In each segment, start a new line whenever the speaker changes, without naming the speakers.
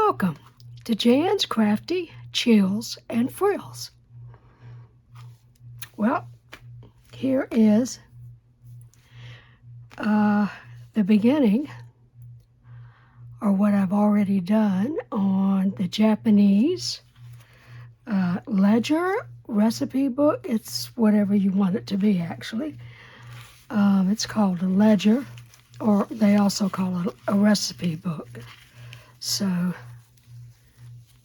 Welcome to Jan's Crafty Chills and Frills. Well, here is the beginning, or what I've already done on the Japanese ledger recipe book. It's whatever you want it to be, actually. It's called a ledger, or they also call it a recipe book. So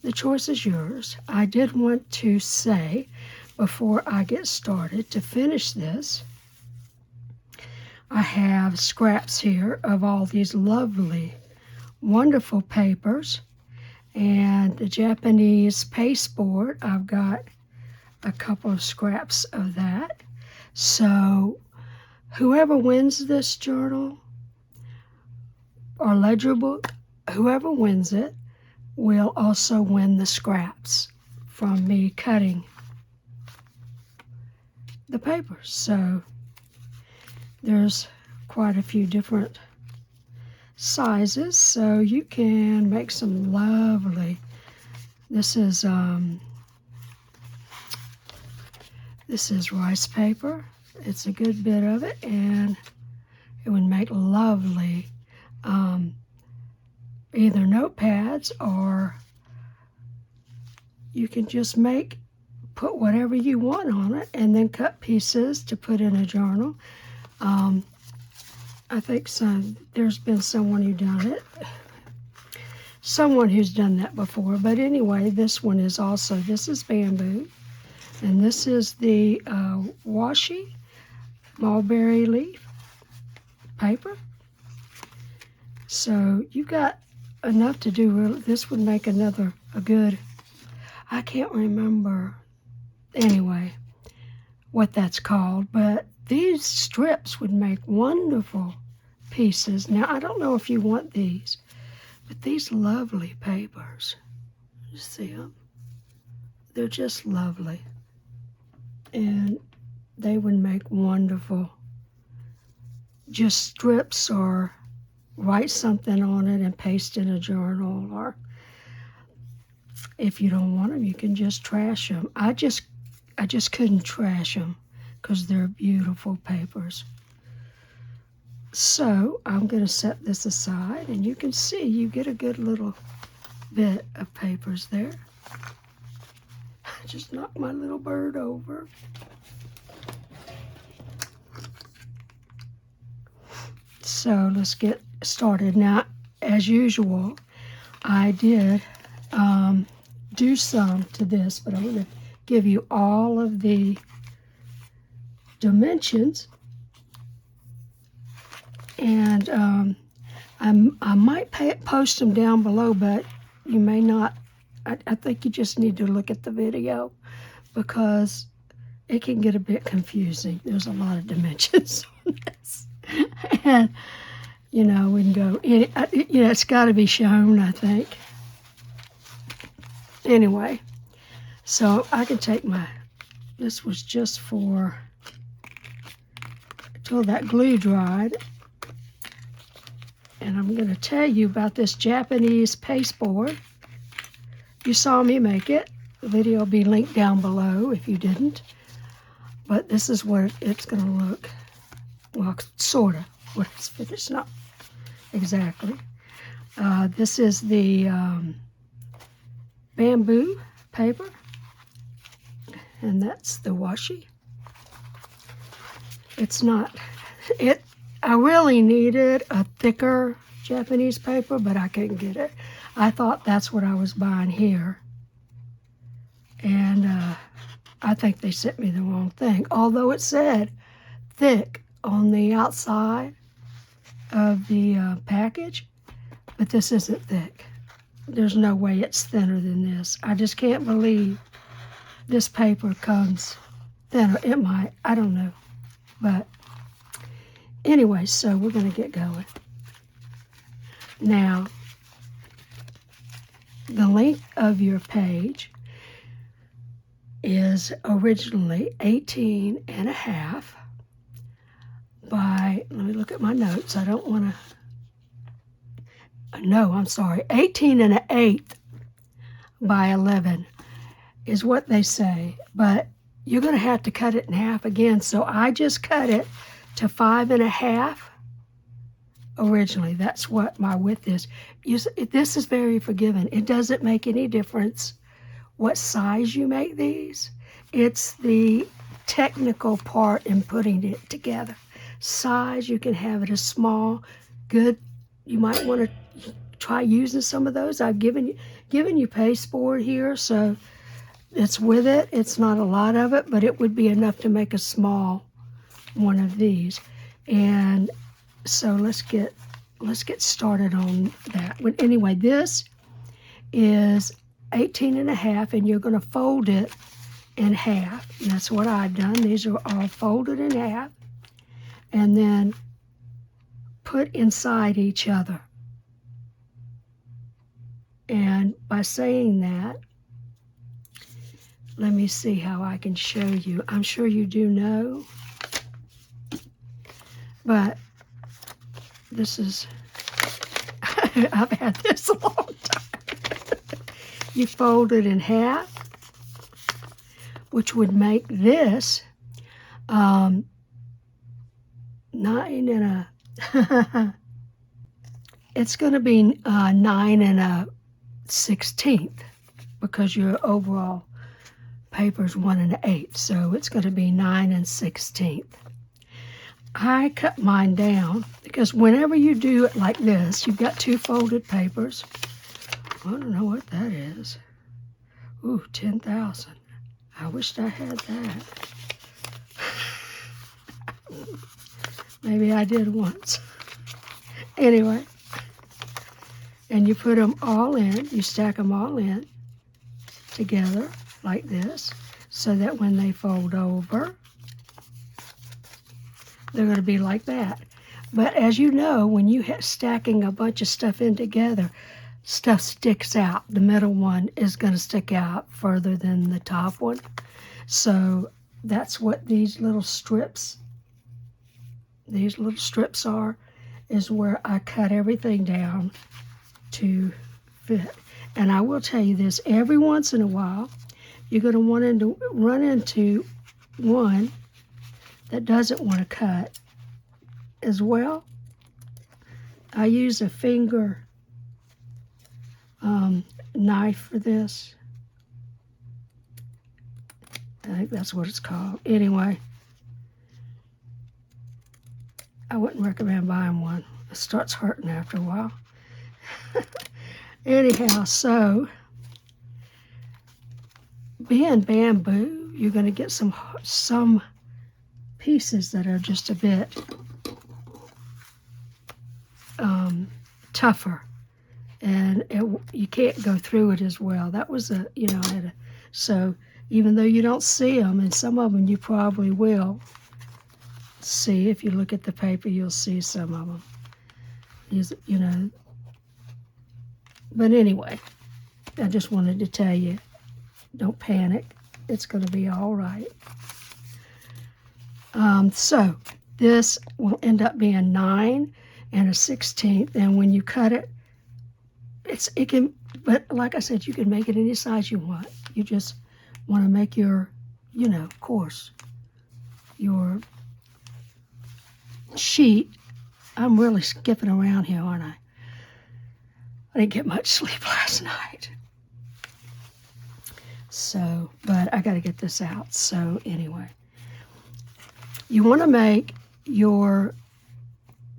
the choice is yours. I did want to say, before I get started, to finish this, I have scraps here of all these lovely, wonderful papers. And the Japanese pasteboard, I've got a couple of scraps of that. So whoever wins this journal or ledger book, whoever wins it will also win the scraps from me cutting the papers. So there's quite a few different sizes, so you can make some lovely. This is rice paper. It's a good bit of it, and it would make lovely either notepads, or you can just put whatever you want on it and then cut pieces to put in a journal. I think there's been someone who's done that before. But anyway, this one is also, this is bamboo, and this is the washi mulberry leaf paper. So you've got enough to do. Really, this would make a good, I can't remember anyway what that's called, but these strips would make wonderful pieces. Now, I don't know if you want these, but these lovely papers, you see them? They're just lovely. And they would make wonderful just strips, or write something on it and paste in a journal, or if you don't want them, you can just trash them. I just couldn't trash them because they're beautiful papers. So I'm going to set this aside, and you can see you get a good little bit of papers there. I just knocked my little bird over. So let's get started. Now, as usual, I did do some to this, but I'm going to give you all of the dimensions, and I might post them down below, but you may not. I think you just need to look at the video, because it can get a bit confusing. There's a lot of dimensions on this, and we can go. It's got to be shown, I think. Anyway, so I can take this was just till that glue dried. And I'm going to tell you about this Japanese pasteboard. You saw me make it. The video will be linked down below if you didn't. But this is what it's going to look. Well, sort of. What it's finished, not exactly. This is the bamboo paper. And that's the washi. It's not, I really needed a thicker Japanese paper, but I couldn't get it. I thought that's what I was buying here. And I think they sent me the wrong thing. Although it said thick on the outside of the package, but this isn't thick. There's no way it's thinner than this. I just can't believe this paper comes thinner. It might, I don't know. But anyway, so we're going to get going. Now, the length of your page is originally 18.5 by, let me look at my notes. I don't want to, no, I'm sorry, 18 and an eighth by 11 is what they say, but you're going to have to cut it in half again. So I just cut it to 5.5 originally. That's what my width is. This is very forgiving. It doesn't make any difference what size you make these. It's the technical part in putting it together. Size, you can have it as small, good. You might want to try using some of those. I've given you pasteboard here, so it's with it. It's not a lot of it, but it would be enough to make a small one of these. And so let's get started on that. But anyway, this is 18 and a half, and you're going to fold it in half. And that's what I've done. These are all folded in half and then put inside each other. And by saying that, let me see how I can show you. I'm sure you do know, but this is, I've had this a long time. You fold it in half, which would make this 9 and a, it's going to be 9 and a 16th because your overall paper is 1 and an 8th, so it's going to be 9 and 16th. I cut mine down because whenever you do it like this, you've got 2 folded papers. I don't know what that is. Ooh, 10,000. I wished I had that. Maybe I did once. Anyway, and you put them all in, you stack them all in together like this, so that when they fold over, they're going to be like that. But as you know, when you stacking a bunch of stuff in together, stuff sticks out. The middle one is going to stick out further than the top one. So that's what these little strips are, is where I cut everything down to fit. And I will tell you this, every once in a while, you're going to run into one that doesn't want to cut as well. I use a finger knife for this. I think that's what it's called. Anyway, I wouldn't recommend buying one. It starts hurting after a while. Anyhow, so being bamboo, you're going to get some pieces that are just a bit tougher, and you can't go through it as well. That was so even though you don't see them, and some of them you probably will see, if you look at the paper, you'll see some of them. But anyway, I just wanted to tell you, don't panic. It's going to be all right. So this will end up being 9 and a 16th, and when you cut it, but like I said, you can make it any size you want. You just want to make your, of course, your sheet. I'm really skipping around here, aren't I? I didn't get much sleep last night. So, but I got to get this out. So anyway, you want to make your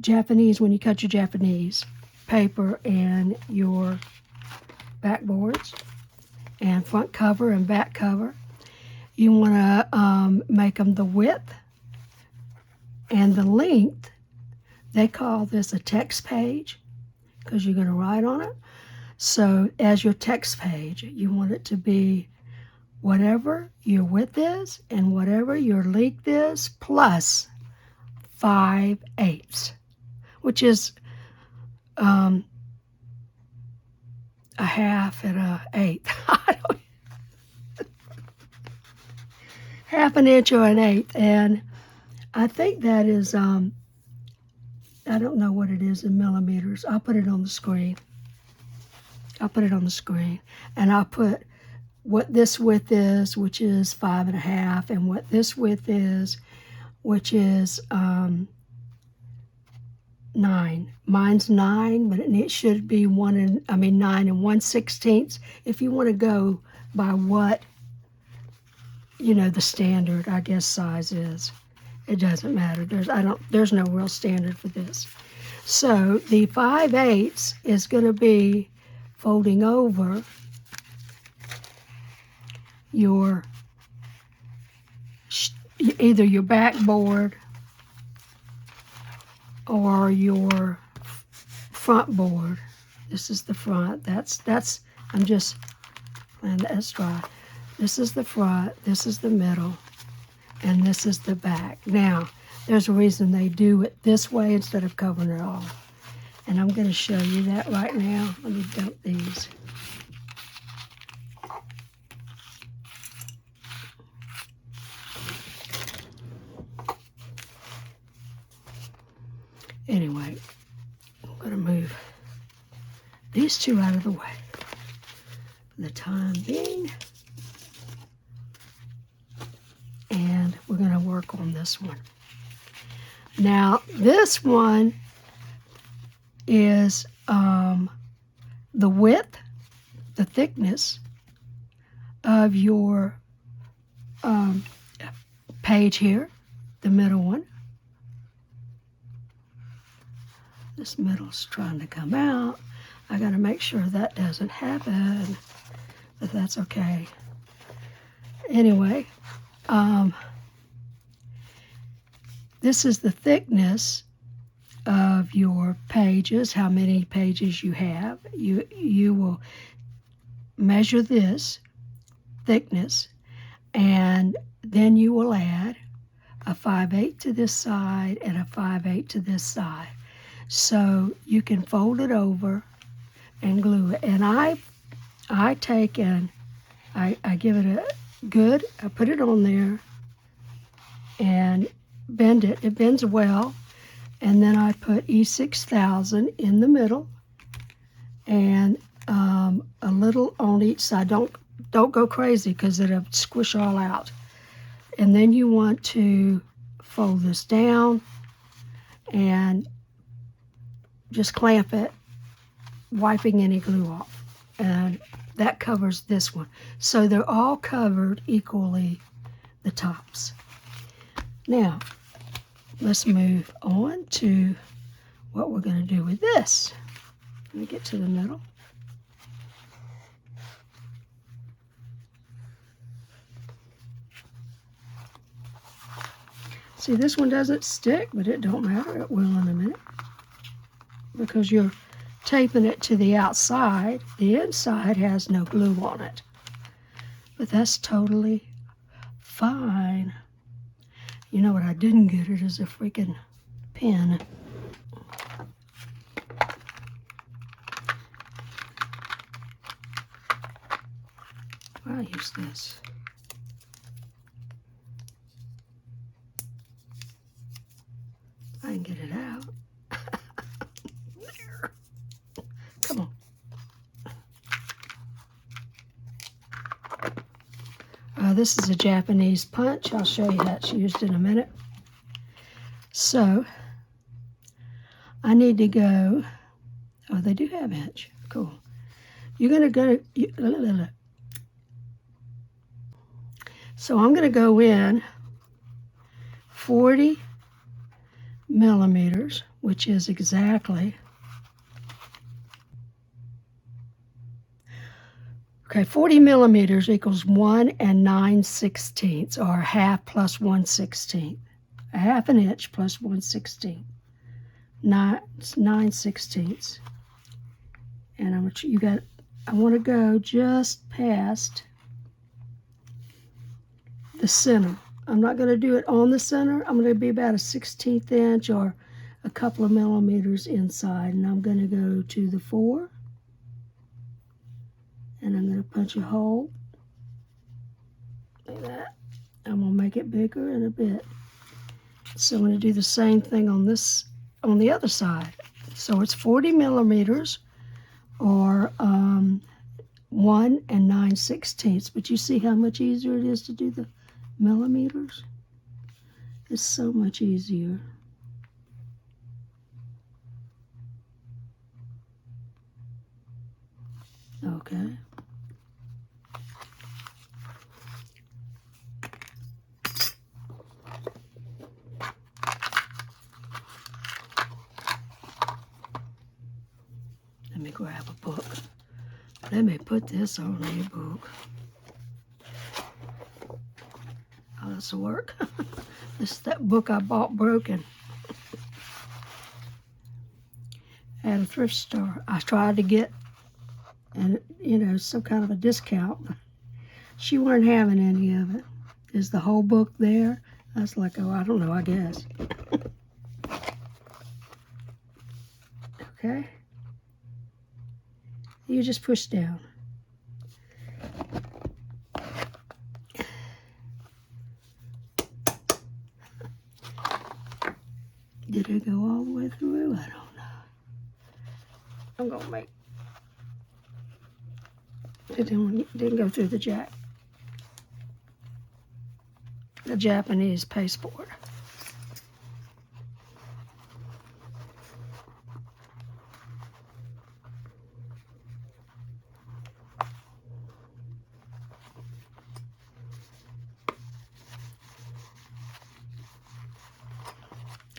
Japanese, when you cut your Japanese paper and your backboards and front cover and back cover, you want to make them the width and the length. They call this a text page because you're going to write on it. So as your text page, you want it to be whatever your width is and whatever your length is plus 5/8, which is a half and an eighth. Half an inch or an eighth. And I think that is I don't know what it is in millimeters. I'll put it on the screen. I'll put it on the screen, and I'll put what this width is, which is 5.5, and what this width is, which is 9. Mine's 9, but it should be 9 and 1/16 if you want to go by what, you know, the standard, I guess, size is. It doesn't matter. There's no real standard for this. So the 5/8 is going to be folding over your either your backboard or your front board. This is the front. I'm just letting that dry. This is the front, this is the middle, and this is the back. Now, there's a reason they do it this way instead of covering it all. And I'm going to show you that right now. Let me dump these. Anyway, I'm going to move these two out of the way for the time being. And we're going to work on this one. Now, this one is the width, the thickness of your page here, the middle one. This middle's trying to come out. I got to make sure that doesn't happen, but that's okay. Anyway, this is the thickness of your pages, how many pages you have. You will measure this thickness, and then you will add a 5/8 to this side and a 5/8 to this side. So you can fold it over and glue it. And I take and I give it a good, I put it on there and bend it. It bends well. And then I put E6000 in the middle and a little on each side. Don't go crazy because it'll squish all out. And then you want to fold this down and just clamp it, wiping any glue off. And that covers this one. So they're all covered equally, the tops. Now, let's move on to what we're going to do with this. Let me get to the middle. See, this one doesn't stick, but it don't matter. It will in a minute. Because you're taping it to the outside. The inside has no glue on it. But that's totally fine. You know what I didn't get it is a freaking pen. I'll use this. I can get it out. There. Come on. This is a Japanese punch. I'll show you how it's used in a minute. So, I need to go, oh, they do have inch. Cool. You're going to go, so I'm going to go in 40 millimeters, which is exactly, okay, 40 millimeters equals 1 9/16, or half plus 1/16. A half an inch plus 1/16. 9/16. And I want to go just past the center. I'm not going to do it on the center. I'm going to be about a 1/16 inch or a couple of millimeters inside. And I'm going to go to the 4. And I'm going to punch a hole like that. I'm going to make it bigger in a bit. So I'm going to do the same thing on this on the other side. So it's 40 millimeters or 1 9/16. But you see how much easier it is to do the millimeters? It's so much easier. Okay. Let me grab a book. Let me put this on a book. Oh, this will work. This is that book I bought broken at a thrift store. I tried to get, some kind of a discount. She weren't having any of it. Is the whole book there? I was like, oh, I don't know, I guess. Okay. You just push down. Did it go all the way through? I don't know. I'm gonna make it didn't go through the Japanese pasteboard.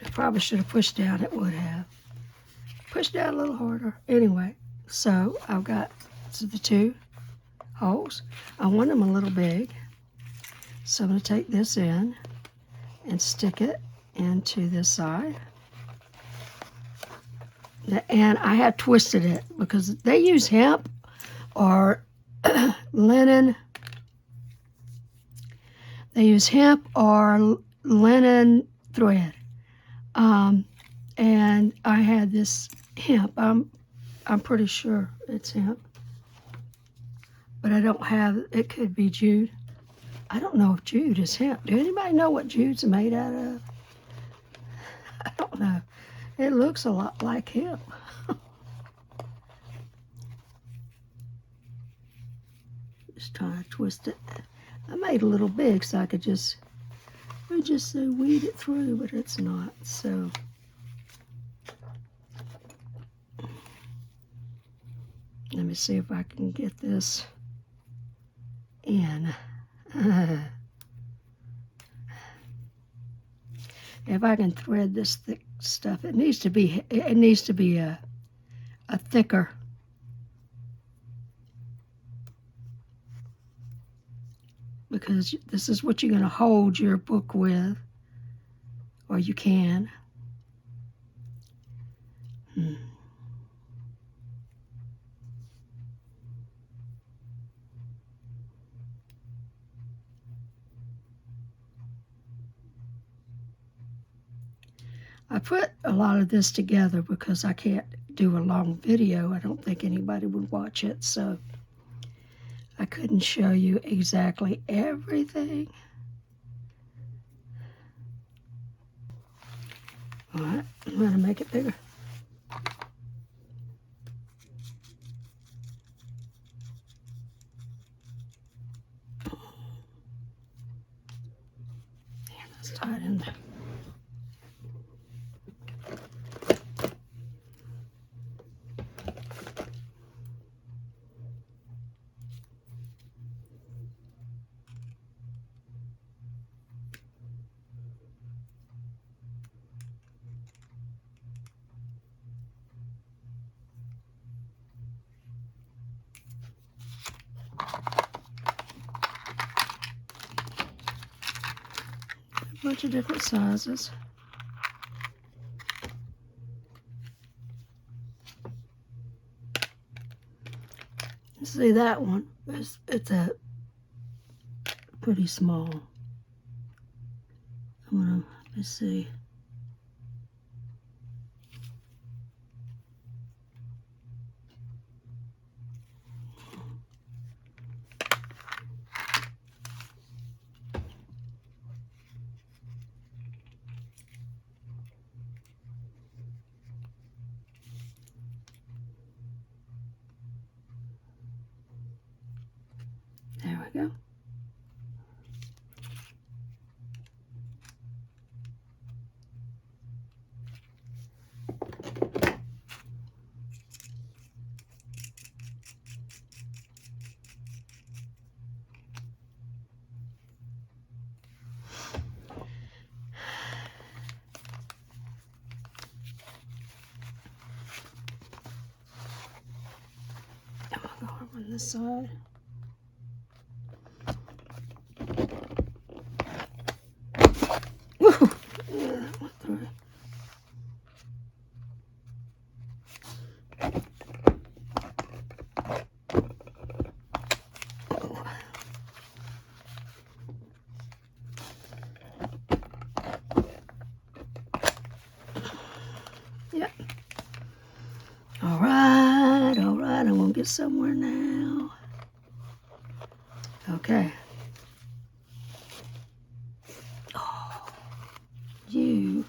I probably should have pushed down. It would have pushed down a little harder. Anyway, so I've got the two holes. I want them a little big, so I'm going to take this in and stick it into this side. And I have twisted it because they use hemp or linen. They use hemp or linen thread. And I had this hemp. I'm pretty sure it's hemp. But I don't have, it could be jute. I don't know if jute is hemp. Do anybody know what jute's made out of? I don't know. It looks a lot like hemp. Just trying to twist it. I made a little big so I could just say weed it through, but it's not. So let me see if I can get this in. If I can thread this thick stuff, it needs to be a thicker. Because this is what you're going to hold your book with, or you can. I put a lot of this together because I can't do a long video. I don't think anybody would watch it, so I couldn't show you exactly everything. All right, I'm going to make it bigger. There, let's tie it in there. A bunch of different sizes. See that one? It's a pretty small. Let's see. we go. I'm gonna go over on this side. Woo! Yeah, that went through. Yep. All right, all right. I'm gonna get somewhere now. Okay. Oh, you.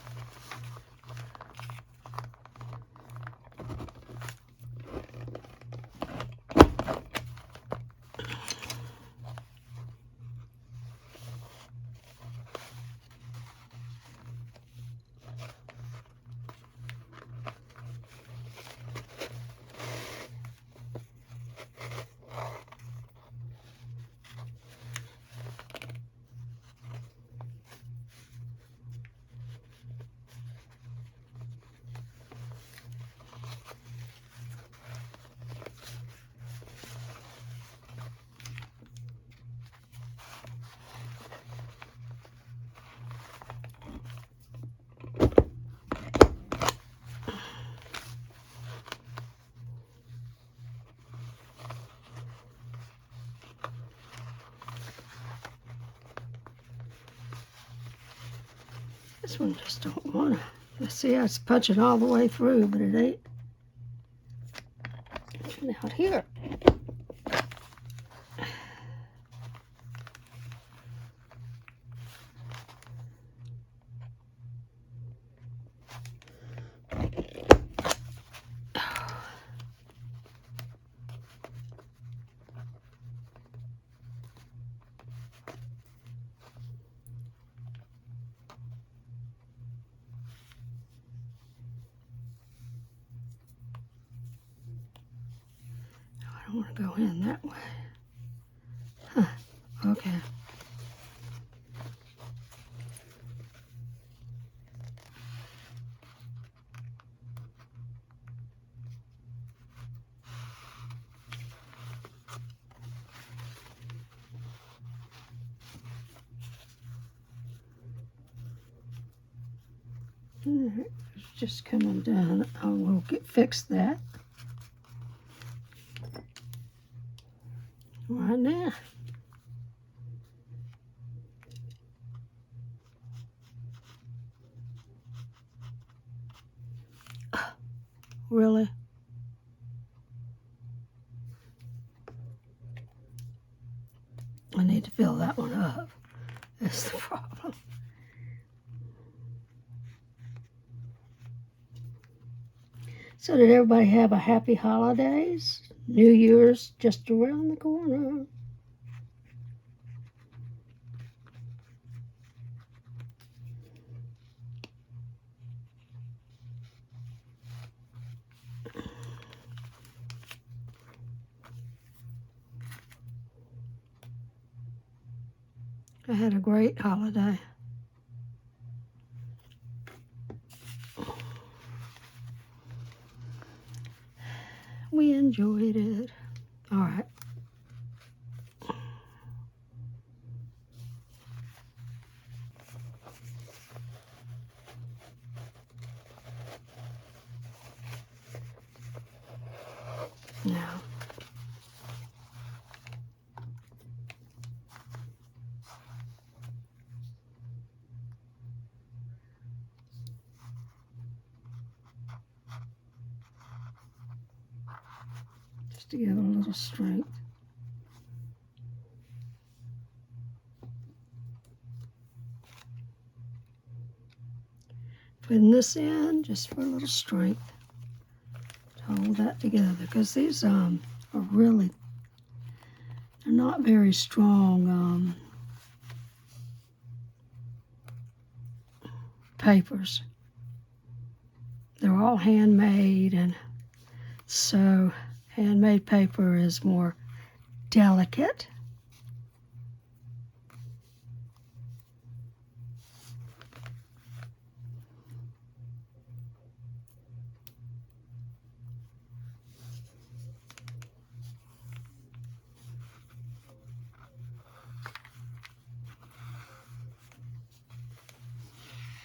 This one just don't want to. See, it's punching all the way through, but it ain't. Out here. I don't want to go in that way. Huh. Okay. Alright, it's just coming down. I will fix that right now. Really? I need to fill that one up. That's the problem. So did everybody have a happy holidays? New Year's just around the corner. I had a great holiday. We enjoyed it. All right. Now, just to give it a little strength. Putting this in just for a little strength to hold that together, because these are really They're not very strong papers. They're all handmade, and so handmade paper is more delicate.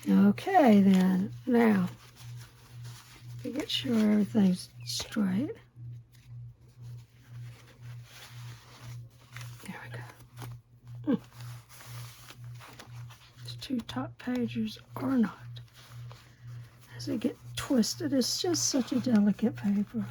Okay, then, now, to get sure everything's straight. There we go. These two top pages are not. As they get twisted, it's just such a delicate paper.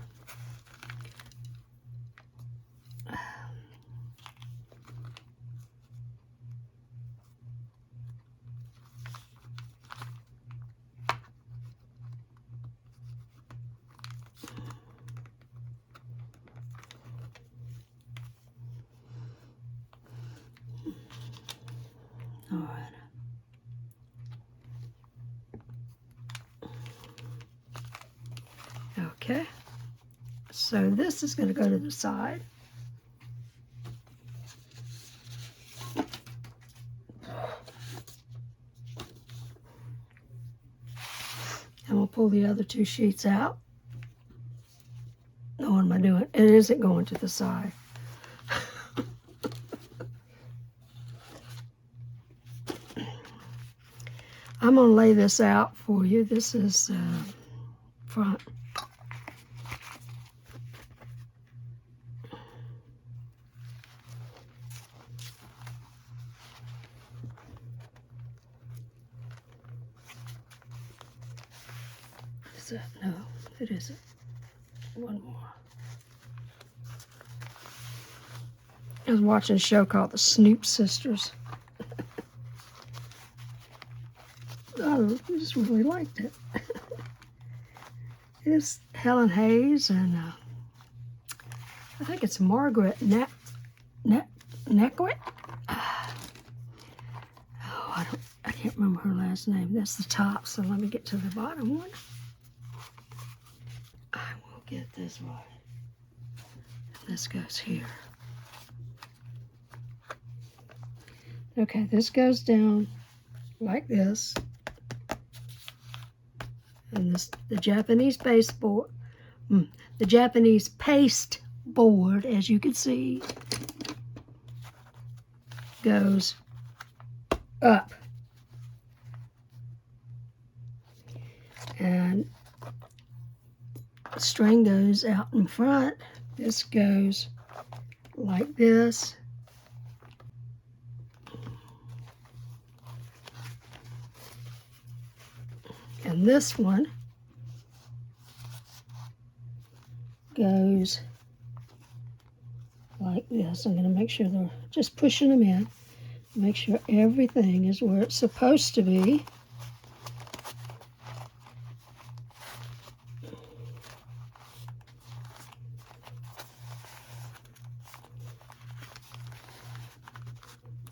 All right. Okay. So this is going to go to the side. And we'll pull the other two sheets out. Oh, what am I doing? It isn't going to the side. I'm going to lay this out for you. This is front. Is that? No, it isn't. One more. I was watching a show called The Snoop Sisters. I just really liked it. It's Helen Hayes and I think it's Margaret Neckwitt. Oh, I can't remember her last name. That's the top, so let me get to the bottom one. I will get this right. This goes here. Okay, this goes down like this. And this, the Japanese baseboard, the Japanese paste board, as you can see, goes up. And the string goes out in front. This goes like this. And this one goes like this. I'm going to make sure they're just pushing them in. Make sure everything is where it's supposed to be.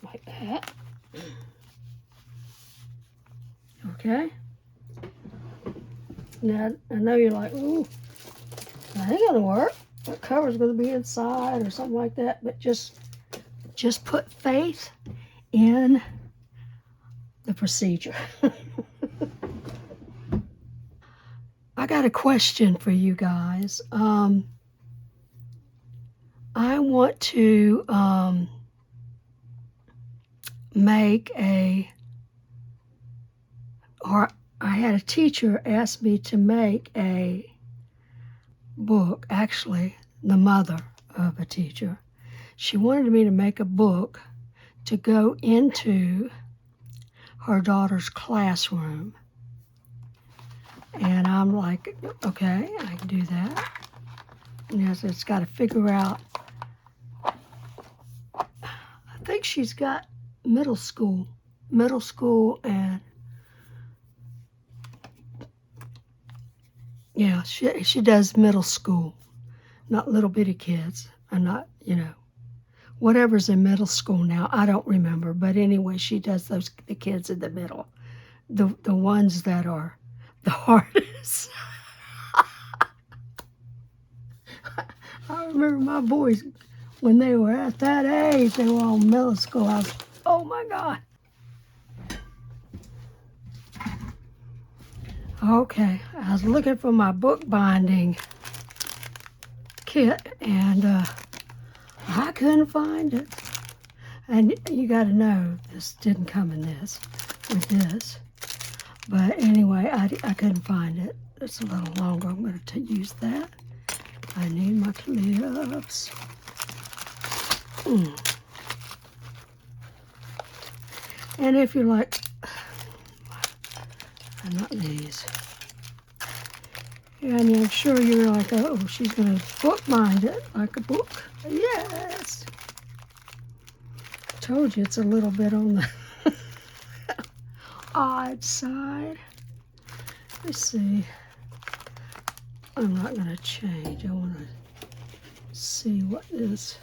Like that. Okay. Now, I know you're like, ooh, that ain't gonna work. The cover's gonna be inside or something like that, but just put faith in the procedure. I got a question for you guys. I want to make I had a teacher ask me to make a book, actually the mother of a teacher. She wanted me to make a book to go into her daughter's classroom. And I'm like, okay, I can do that. Yes, it's got to figure out, I think she's got middle school and yeah, she does middle school, not little bitty kids, and not, whatever's in middle school now. I don't remember, but anyway, she does the kids in the middle, the ones that are the hardest. I remember my boys when they were at that age, they were on middle school. Oh my God. Okay, I was looking for my bookbinding kit and I couldn't find it. And you got to know, this didn't come in this, with this. But anyway, I couldn't find it. It's a little longer. I'm going to use that. I need my clips. And if you like, not these. And I'm sure you're like, oh, she's going to bookbind it like a book. Yes. Told you it's a little bit on the odd side. Let's see. I'm not going to change. I want to see what is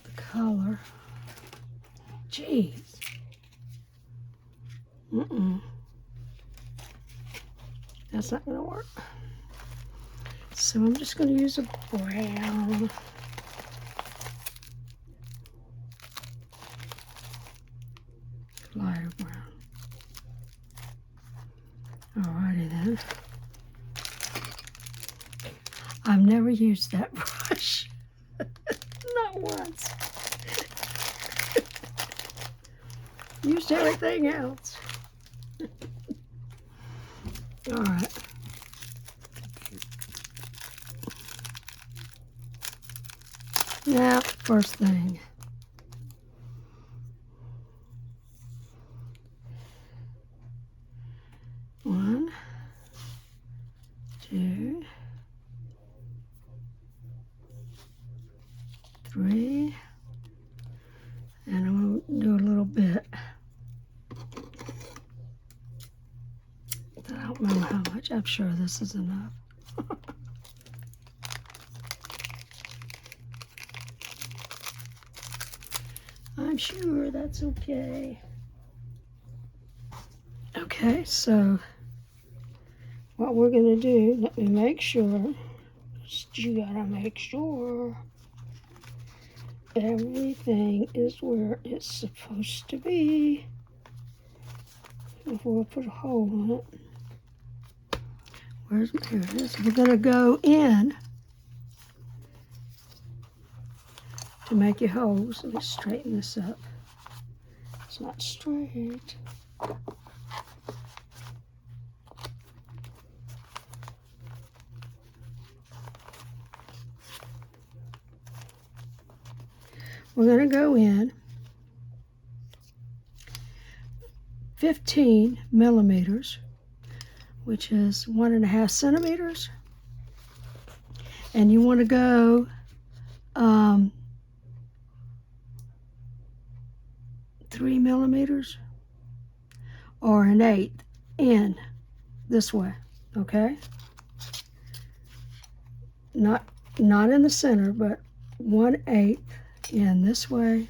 the color. Jeez. That's not going to work. So I'm just going to use a brown. Lighter brown. Alrighty then. I've never used that brush. Not once. Used everything else. Alright. Now, first thing. One, two, three, and I'm going to do a little bit. I don't remember how much. I'm sure this is enough. I'm sure that's okay. Okay, so what we're going to do, let me make sure. You got to make sure everything is where it's supposed to be before I put a hole in it. Here it is. We're going to go in to make your holes. Let me straighten this up. It's not straight. We're going to go in 15 millimeters, which is 1.5 centimeters. And you want to go 3 millimeters or 1/8 in this way, okay? Not in the center, but 1/8 in this way.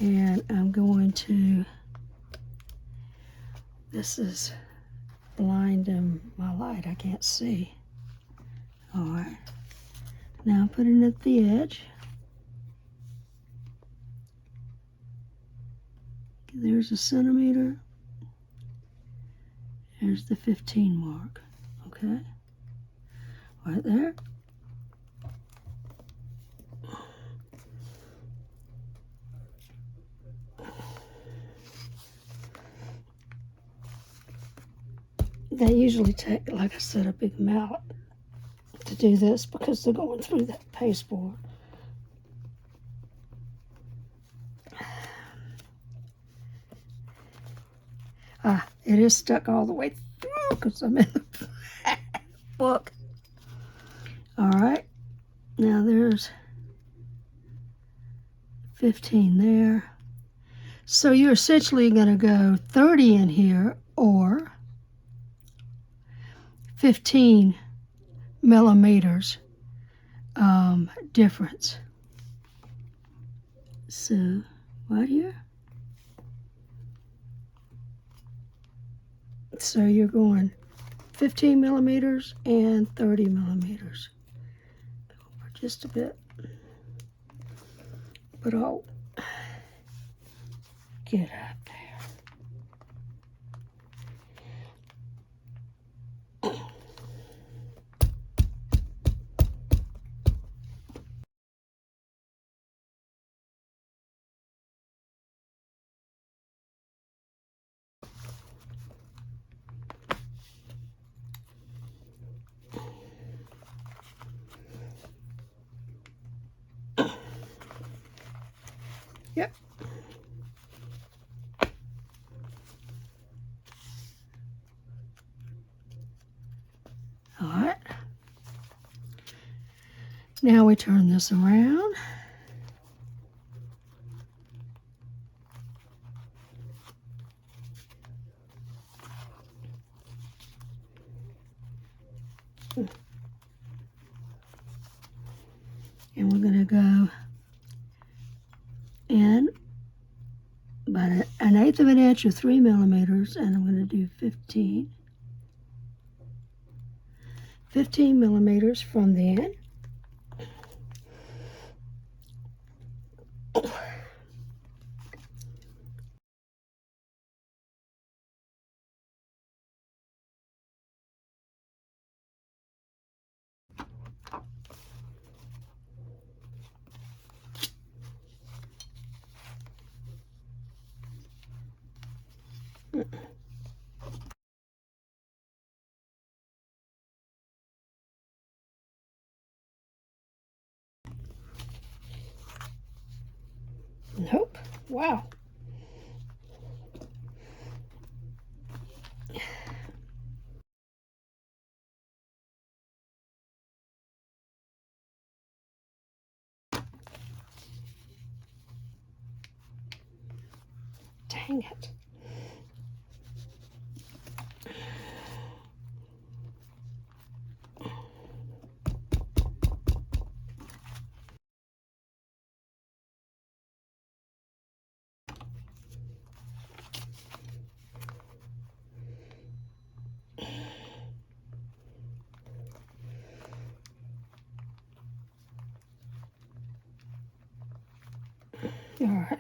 And I'm going to, this is blinding my light, I can't see. All right, now I'm putting it at the edge. There's a centimeter. There's the 15 mark, okay? Right there. They usually take, like I said, a big mallet to do this because they're going through that pasteboard. It is stuck all the way through because I'm in the book. All right, now there's 15 there. So you're essentially going to go 30 in here or 15 millimeters difference. So, right here. So you're going 15 millimeters and 30 millimeters. Over just a bit. But I'll get up there. Yep. All right. Now we turn this around. And we're going to go in about an eighth of an inch or 3 millimeters, and I'm going to do 15 millimeters from the end. Nope. Wow. Dang it. All right.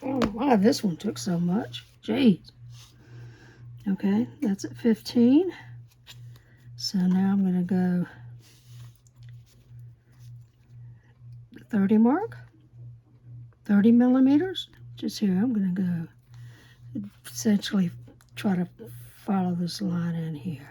I don't know why this one took so much. Jeez. Okay, that's at 15. So now I'm going to go the 30 mark, 30 millimeters. Just here, I'm going to go essentially try to follow this line in here.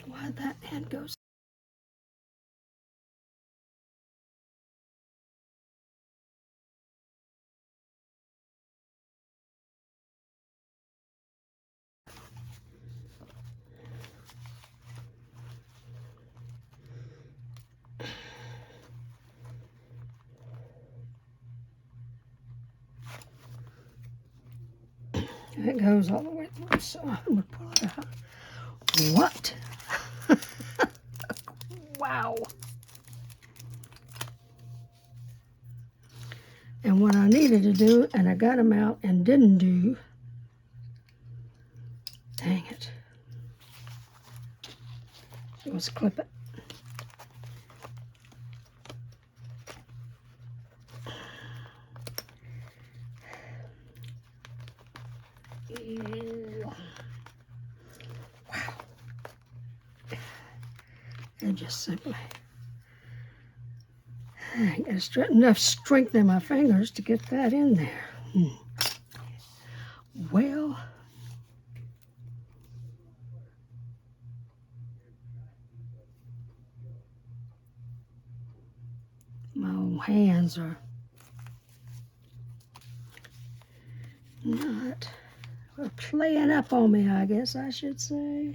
Why'd that end go? It goes all the way through, so I'm going to pull it out. What? Wow. And what I needed to do, and I got them out and didn't do, dang it, was clip it. Wow. And just simply, I got enough strength in my fingers to get that in there. Well, little hands are not playing up on me, I guess I should say.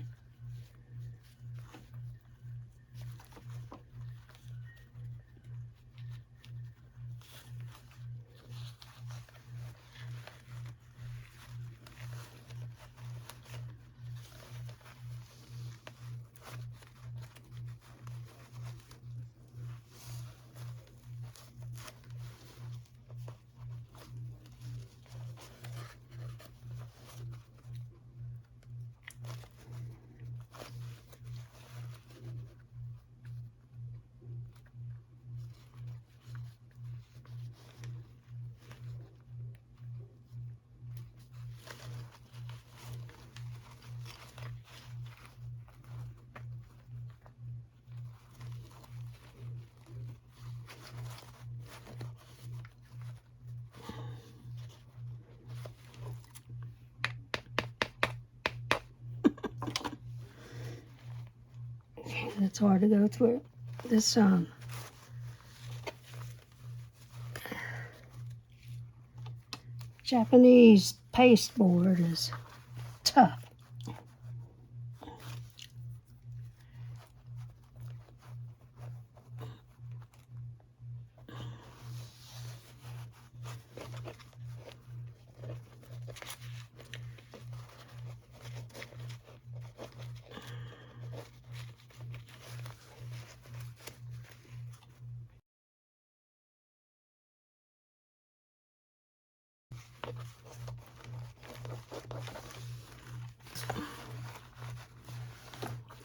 It's hard to go through. This Japanese pasteboard is tough.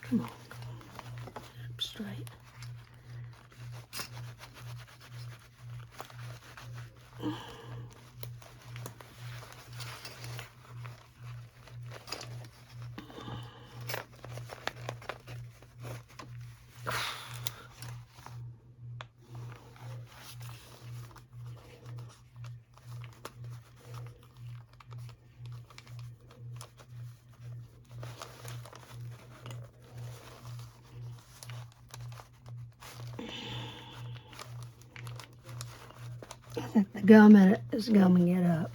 Come on, up straight. I think the gum in it is gumming it up.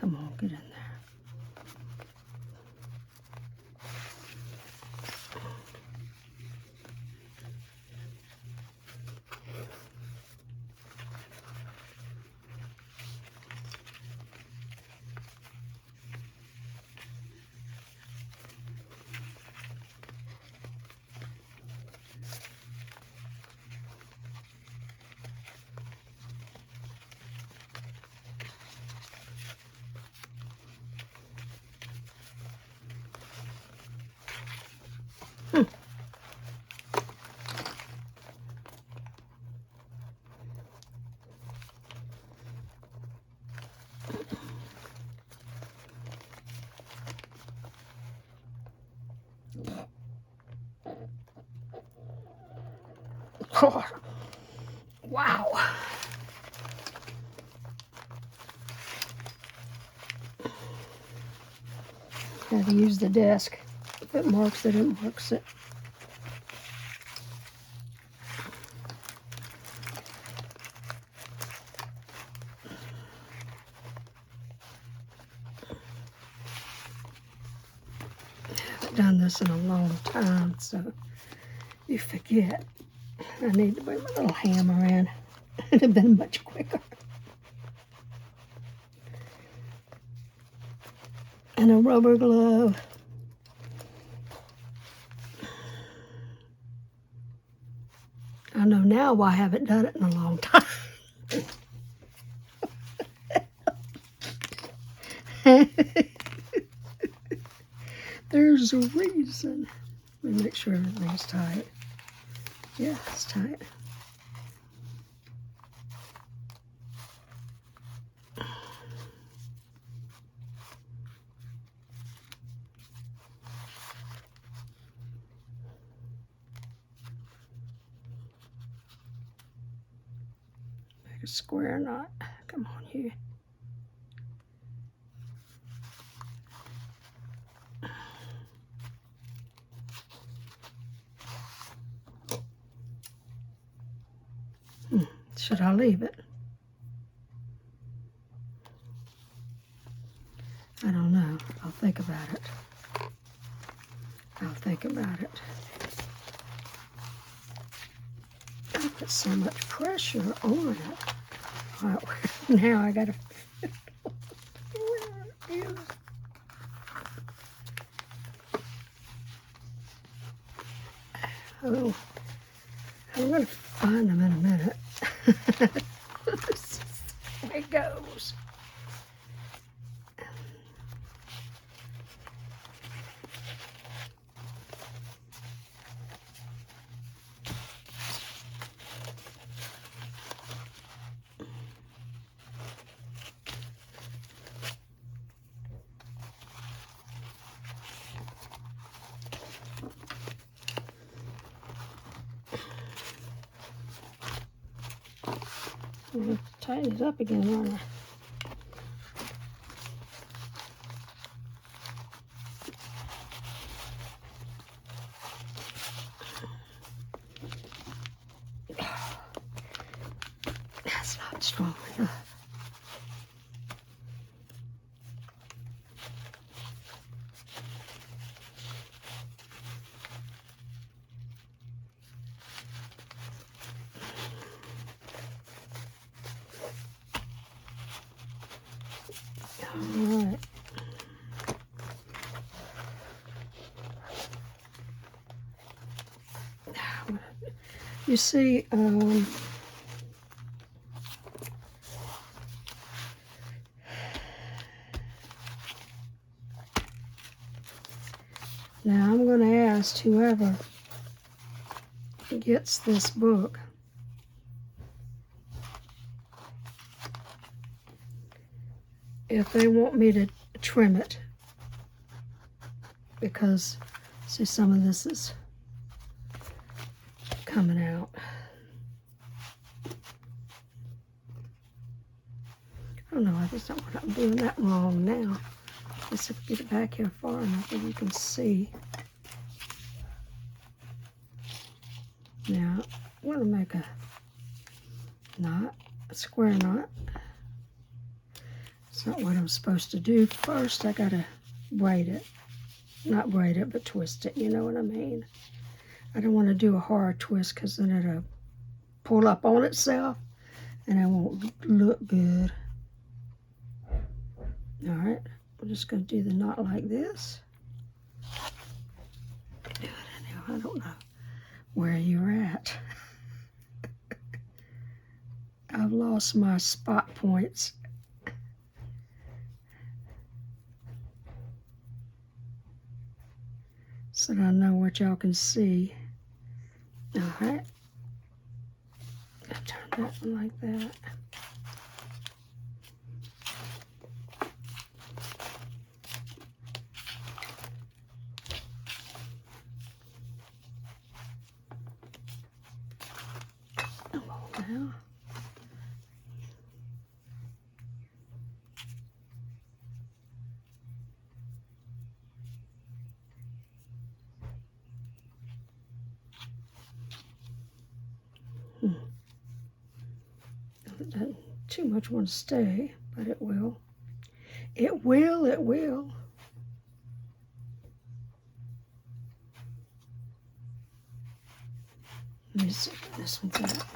Come on, get in there. Oh, wow. Had to use the desk. If it marks it, it marks it. I haven't done this in a long time, so you forget. I need to bring my little hammer in. It'd have been much quicker. And a rubber glove. I know now why I haven't done it in a long time. There's a reason. Let me make sure everything's tight. Yeah, it's tight. Make a square knot. Come on, you. Should I leave it? I don't know. I'll think about it. I'll think about it. I put so much pressure on it. All right, now I gotta. Oh, I'm gonna find them in a minute. This is the way it goes. I'm going to tighten it up again, aren't I? That's not strong enough. All right. You see, now I'm going to ask whoever gets this book if they want me to trim it, because see, some of this is coming out. I don't know, I just don't want to, I'm doing that wrong now. Let's get it back here far enough that you can see. Now, I'm going to make a knot, a square knot. It's not what I'm supposed to do. First, I gotta braid it. Not braid it, but twist it, you know what I mean? I don't want to do a hard twist because then it'll pull up on itself and it won't look good. All right, we're just going to do the knot like this. Do it anyhow. I don't know where you're at. I've lost my spot points. So that I know what y'all can see. All right. I turn that one like that. Come on now. It doesn't too much want to stay, but it will. It will, it will. Let me see what this one's at.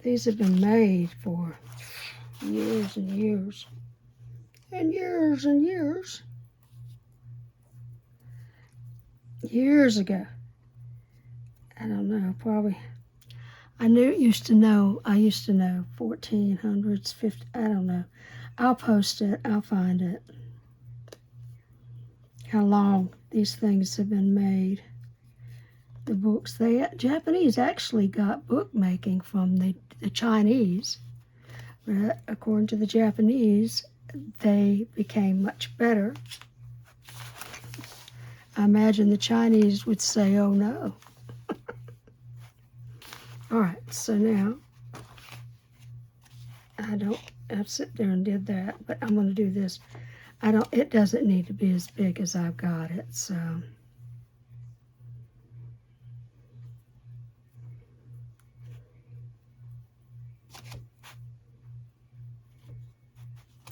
These have been made for years and years. And years and years. Years ago. I don't know, probably. I used to know 1400s, 50, I don't know. I'll post it, I'll find it. How long these things have been made. The books, Japanese actually got bookmaking from the Chinese. But according to the Japanese, they became much better. I imagine the Chinese would say, oh no. All right, so now, I've sit there and did that, but I'm going to do this. It doesn't need to be as big as I've got it, so.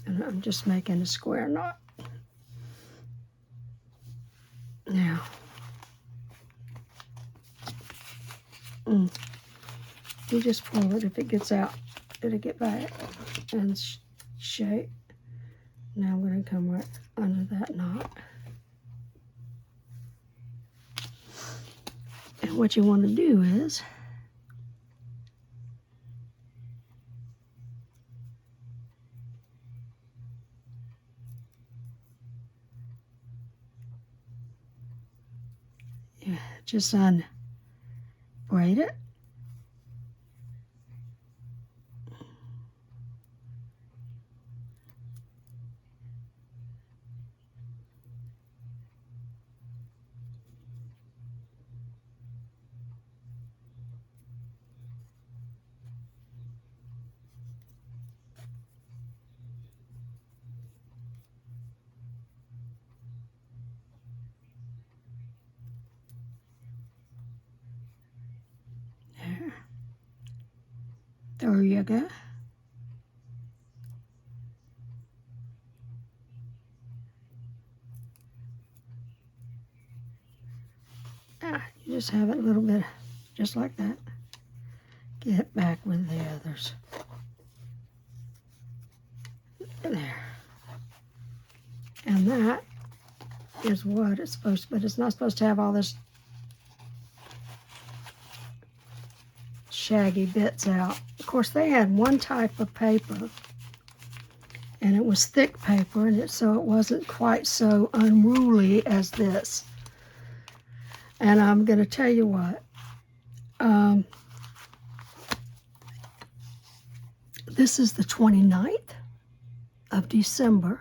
And I'm just making a square knot. Now, you just pull it. If it gets out, it'll get back and shape. Now I'm going to come right under that knot. And what you want to do is just braid it. There you go. You just have it a little bit, just like that. Get back with the others. There. And that is what it's supposed to, but it's not supposed to have all this shaggy bits out. Of course, they had one type of paper, and it was thick paper, and so it wasn't quite so unruly as this. And I'm going to tell you what, this is the 29th of December,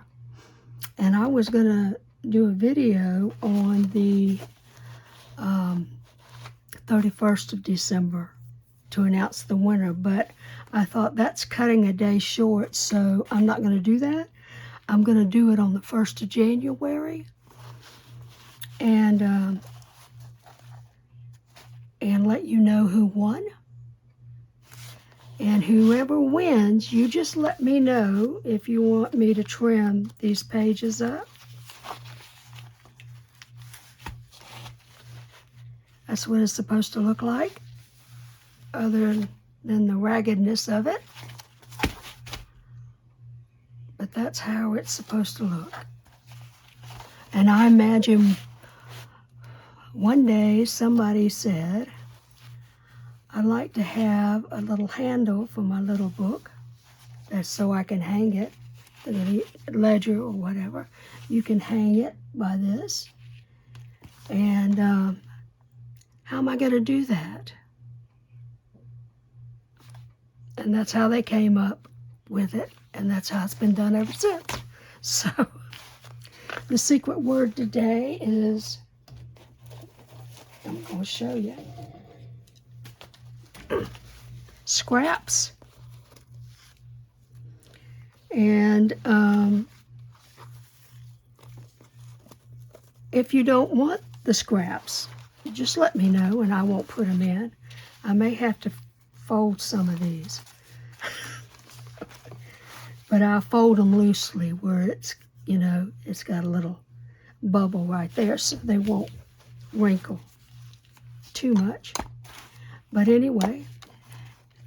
and I was going to do a video on the 31st of December to announce the winner, but I thought that's cutting a day short, so I'm not going to do that. I'm going to do it on the 1st of January, and let you know who won. And whoever wins, you just let me know if you want me to trim these pages up. That's what it's supposed to look like, other than the raggedness of it. But that's how it's supposed to look. And I imagine one day somebody said, I'd like to have a little handle for my little book, that's so I can hang it, the ledger or whatever. You can hang it by this. And how am I going to do that? And that's how they came up with it, and that's how it's been done ever since. So the secret word today is, I'm going to show you, scraps. And if you don't want the scraps, just let me know and I won't put them in. I may have to fold some of these. But I'll fold them loosely where it's, you know, it's got a little bubble right there so they won't wrinkle too much. But anyway,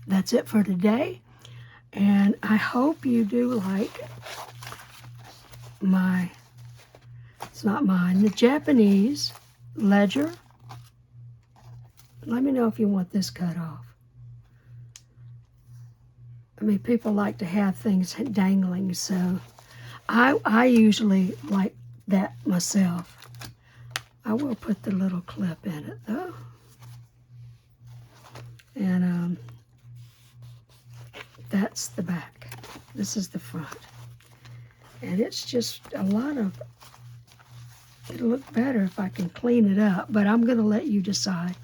that's it for today. And I hope you do like my, it's not mine, the Japanese ledger. Let me know if you want this cut off. I mean, people like to have things dangling, so I usually like that myself. I will put the little clip in it, though. And that's the back. This is the front. And it's just a lot of, it'll look better if I can clean it up, but I'm going to let you decide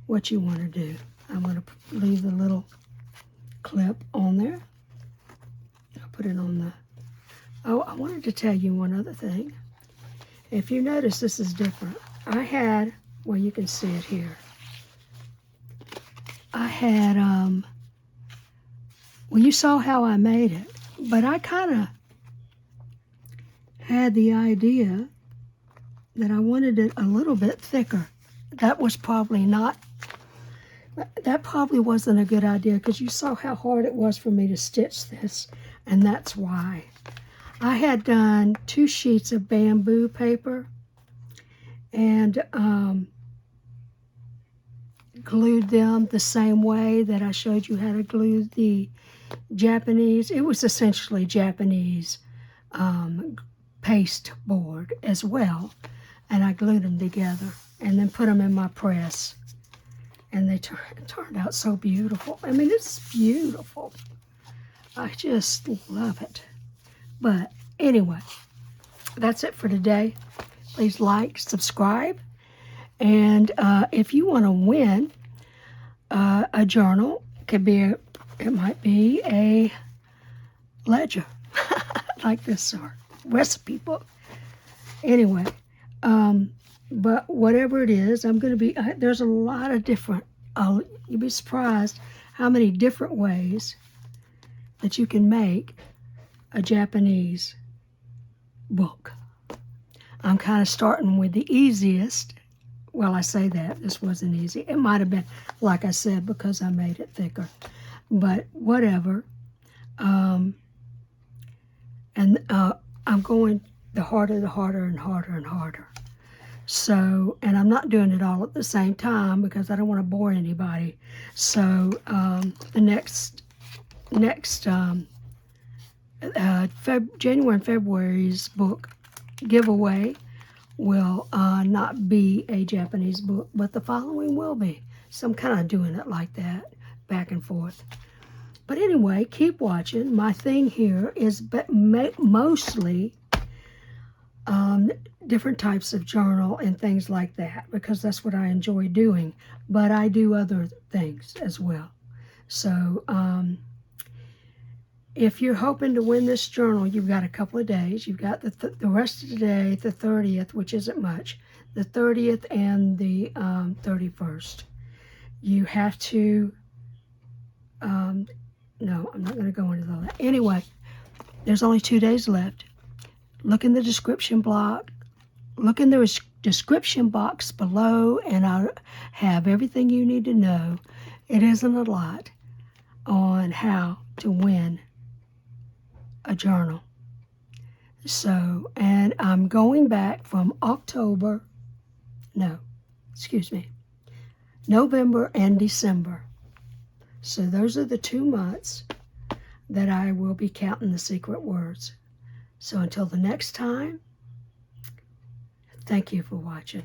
what you want to do. I'm going to leave the little clip on there. I'll put it on the, oh, I wanted to tell you one other thing. If you notice, this is different. I had, well, you can see it here. I had, well, you saw how I made it, but I kind of had the idea that I wanted it a little bit thicker. That was probably not, that probably wasn't a good idea because you saw how hard it was for me to stitch this, and that's why. I had done 2 sheets of bamboo paper and glued them the same way that I showed you how to glue the Japanese. It was essentially Japanese paste board as well, and I glued them together and then put them in my press, and they turned out so beautiful. I mean, it's beautiful. I just love it. But anyway, that's it for today. Please like, subscribe, and if you want to win a journal, it might be a ledger like this, or recipe book. Anyway, but whatever it is, I'm going to be, there's a lot of different, you'd be surprised how many different ways that you can make a Japanese book. I'm kind of starting with the easiest. Well, I say that, this wasn't easy. It might have been, like I said, because I made it thicker. But whatever. I'm going the harder, and harder, and harder. So, and I'm not doing it all at the same time because I don't want to bore anybody. So, the next January and February's book giveaway will not be a Japanese book, but the following will be. So I'm kind of doing it like that, back and forth. But anyway, keep watching. My thing here is mostly different types of journal and things like that, because that's what I enjoy doing. But I do other things as well. So if you're hoping to win this journal, you've got a couple of days. You've got the rest of the day, the 30th, which isn't much, the 30th and the 31st. You have to No, I'm not going to go into all that. Anyway, there's only 2 days left. Look in the description block. Look in the description box below, and I'll have everything you need to know. It isn't a lot on how to win a journal. So, and I'm going back from November and December. So those are the 2 months that I will be counting the secret words. So until the next time, thank you for watching.